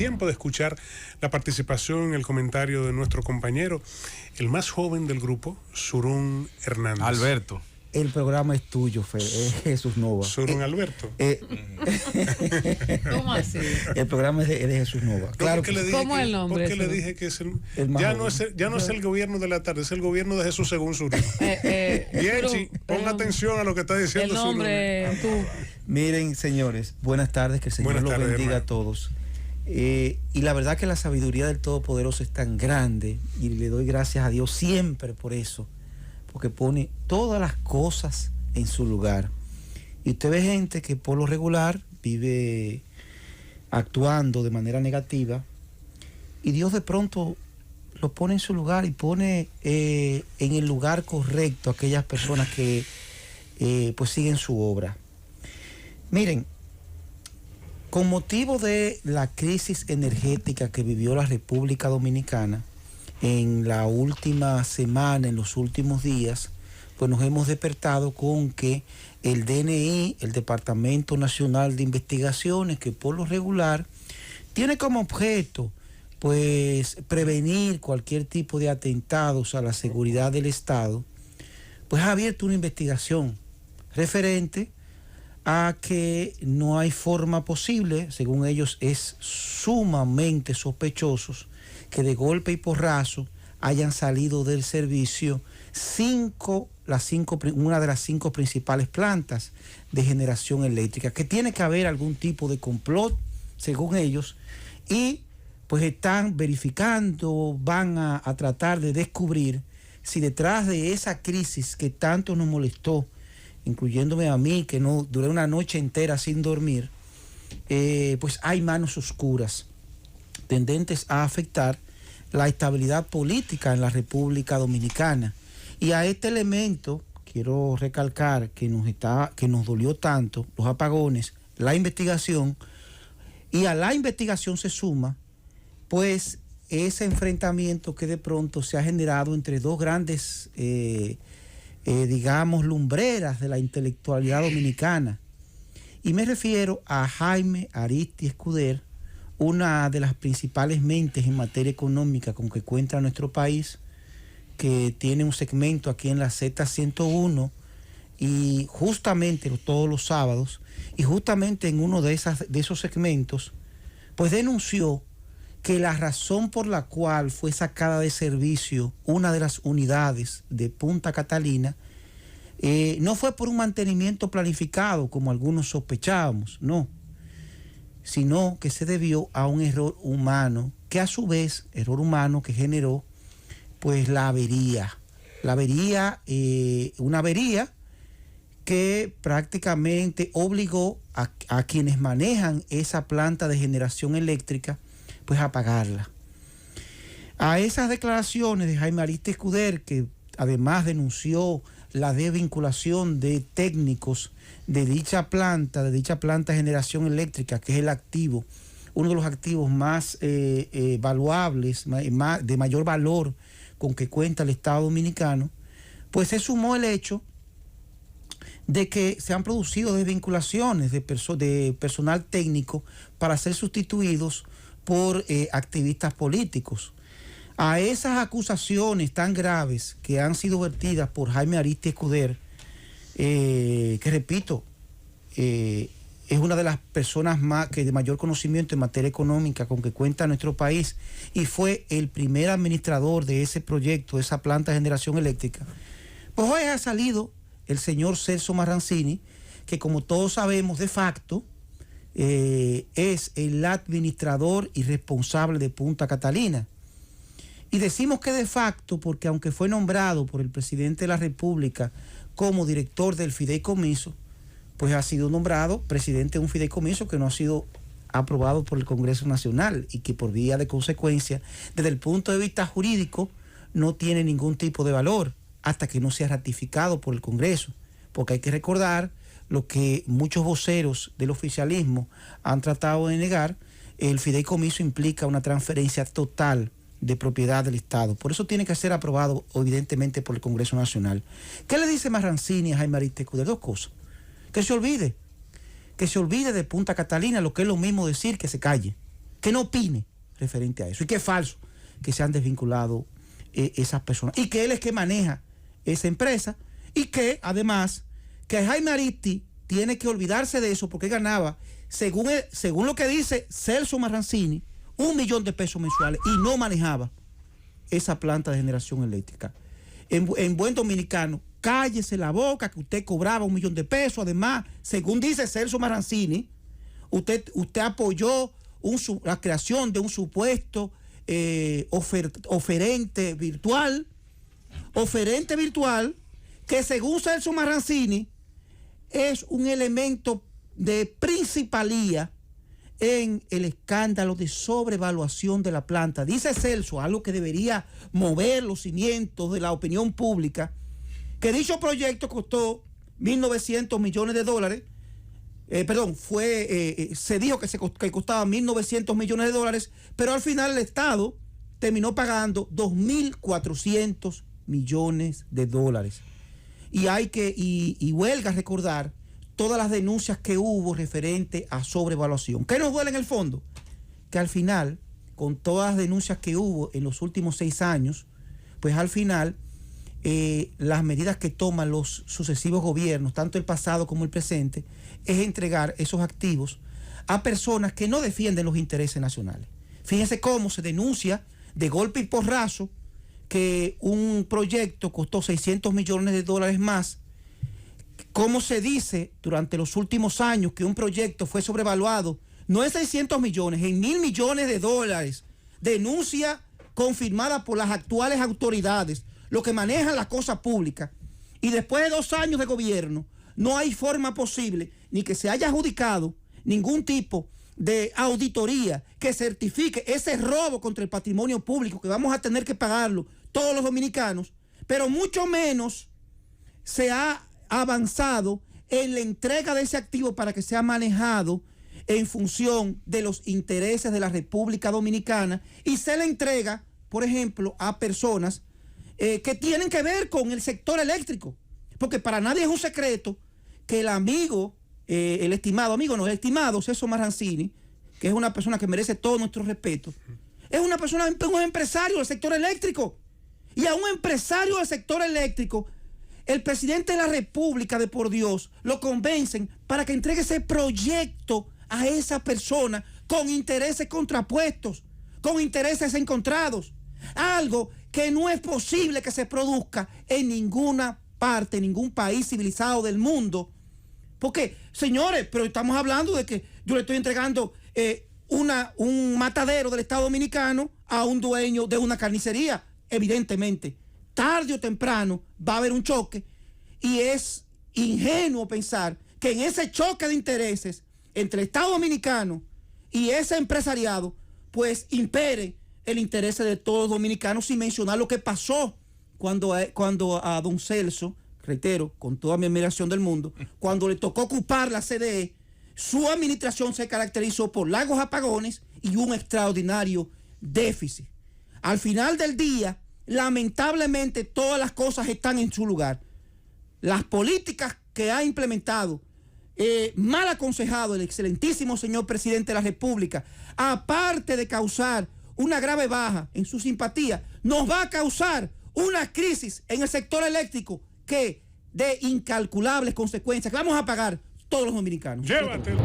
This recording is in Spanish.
tiempo de escuchar la participación, el comentario de nuestro compañero, el más joven del grupo, Surún Hernández. Alberto. El programa es tuyo, Jesús Nova. Surún Alberto. ¿Cómo así? El programa es de Jesús Nova. Claro que le dije ¿Cómo el nombre? Porque le dije que es ya no es el gobierno de la tarde, es el gobierno de Jesús según Surún. Bien, sí, ponga atención a lo que está diciendo el nombre, Surún. Miren, señores, buenas tardes, que el Señor los bendiga, hermano, a todos. Y la verdad que la sabiduría del Todopoderoso es tan grande y le doy gracias a Dios siempre por eso, porque pone todas las cosas en su lugar. Y usted ve gente que por lo regular vive actuando de manera negativa y Dios de pronto lo pone en su lugar y pone en el lugar correcto a aquellas personas que pues siguen su obra. Miren, con motivo de la crisis energética que vivió la República Dominicana en la última semana, en los últimos días, pues nos hemos despertado con que el DNI, el Departamento Nacional de Investigaciones, que por lo regular tiene como objeto pues prevenir cualquier tipo de atentados a la seguridad del Estado, pues ha abierto una investigación referente a que no hay forma posible, según ellos es sumamente sospechosos, que de golpe y porrazo hayan salido del servicio una de las 5 principales plantas de generación eléctrica, que tiene que haber algún tipo de complot, según ellos, y pues están verificando, van a tratar de descubrir si detrás de esa crisis que tanto nos molestó, incluyéndome a mí, que no duré una noche entera sin dormir, pues hay manos oscuras tendentes a afectar la estabilidad política en la República Dominicana. Y a este elemento quiero recalcar que nos dolió tanto los apagones, la investigación, y a la investigación se suma pues ese enfrentamiento que de pronto se ha generado entre dos grandes digamos lumbreras de la intelectualidad dominicana, y me refiero a Jaime Aristi Escuder, una de las principales mentes en materia económica con que cuenta nuestro país, que tiene un segmento aquí en la Z101 y justamente todos los sábados, y justamente en uno de esos segmentos pues denunció que la razón por la cual fue sacada de servicio una de las unidades de Punta Catalina no fue por un mantenimiento planificado como algunos sospechábamos, no, sino que se debió a un error humano, que a su vez, error humano que generó pues la avería, una avería que prácticamente obligó a quienes manejan esa planta de generación eléctrica pues a apagarla. A esas declaraciones de Jaime Aristi Escuder, que además denunció la desvinculación de técnicos de dicha planta de generación eléctrica, que es el activo, uno de los activos más valuables, de mayor valor con que cuenta el Estado Dominicano, pues se sumó el hecho de que se han producido desvinculaciones de personal técnico para ser sustituidos por activistas políticos. A esas acusaciones tan graves que han sido vertidas por Jaime Aristi Escuder, que repito, es una de las personas que de mayor conocimiento en materia económica con que cuenta nuestro país y fue el primer administrador de ese proyecto, de esa planta de generación eléctrica, pues hoy ha salido el señor Celso Marrancini, que como todos sabemos de facto es el administrador y responsable de Punta Catalina. Y decimos que de facto porque aunque fue nombrado por el presidente de la República como director del fideicomiso, pues ha sido nombrado presidente de un fideicomiso que no ha sido aprobado por el Congreso Nacional y que por vía de consecuencia, desde el punto de vista jurídico, no tiene ningún tipo de valor hasta que no sea ratificado por el Congreso. Porque hay que recordar lo que muchos voceros del oficialismo han tratado de negar: el fideicomiso implica una transferencia total de propiedad del Estado. Por eso tiene que ser aprobado evidentemente por el Congreso Nacional. ¿Qué le dice Marrancini a Jaime Aristi Escuder? Dos cosas: que se olvide de Punta Catalina, lo que es lo mismo decir que se calle. que no opine referente a eso. Y que es falso que se han desvinculado esas personas. Y que él es que maneja esa empresa. Y que además, que Jaime Aristi tiene que olvidarse de eso porque ganaba, según lo que dice Celso Marrancini, 1 millón de pesos mensuales y no manejaba esa planta de generación eléctrica. En buen dominicano, cállese la boca que usted cobraba 1 millón de pesos. Además, según dice Celso Marrancini, usted apoyó la creación de un supuesto oferente virtual, que según Celso Marrancini es un elemento de principalía en el escándalo de sobrevaluación de la planta. Dice Celso, algo que debería mover los cimientos de la opinión pública, que dicho proyecto costó 1.900 millones de dólares. Se dijo que costaba 1.900 millones de dólares, pero al final el Estado terminó pagando 2.400 millones de dólares. Y huelga recordar todas las denuncias que hubo referente a sobrevaluación. ¿Qué nos duele en el fondo? Que al final, con todas las denuncias que hubo en los últimos 6 años, pues al final las medidas que toman los sucesivos gobiernos, tanto el pasado como el presente, es entregar esos activos a personas que no defienden los intereses nacionales. Fíjense cómo se denuncia de golpe y porrazo que un proyecto costó 600 millones de dólares más. Cómo se dice durante los últimos años que un proyecto fue sobrevaluado, no en 600 millones, en 1.000 millones de dólares. Denuncia confirmada por las actuales autoridades, los que manejan la cosa pública. Y después de 2 años de gobierno, no hay forma posible ni que se haya adjudicado ningún tipo de auditoría que certifique ese robo contra el patrimonio público que vamos a tener que pagarlo todos los dominicanos, pero mucho menos se ha avanzado en la entrega de ese activo para que sea manejado en función de los intereses de la República Dominicana y se le entrega, por ejemplo, a personas que tienen que ver con el sector eléctrico, porque para nadie es un secreto que el estimado Celso Marrancini, que es una persona que merece todo nuestro respeto, es un empresario del sector eléctrico. Y a un empresario del sector eléctrico, el presidente de la República, de por Dios, lo convencen para que entregue ese proyecto a esa persona con intereses contrapuestos, con intereses encontrados. Algo que no es posible que se produzca en ninguna parte, en ningún país civilizado del mundo. Porque, señores, pero estamos hablando de que yo le estoy entregando un matadero del Estado Dominicano a un dueño de una carnicería. Evidentemente, tarde o temprano va a haber un choque y es ingenuo pensar que en ese choque de intereses entre el Estado Dominicano y ese empresariado, pues impere el interés de todos los dominicanos, sin mencionar lo que pasó cuando a don Celso, reitero, con toda mi admiración del mundo, cuando le tocó ocupar la CDE, su administración se caracterizó por largos apagones y un extraordinario déficit. Al final del día, lamentablemente, todas las cosas están en su lugar. Las políticas que ha implementado, mal aconsejado el excelentísimo señor presidente de la República, aparte de causar una grave baja en su simpatía, nos va a causar una crisis en el sector eléctrico que de incalculables consecuencias que vamos a pagar todos los dominicanos. Llévatelo.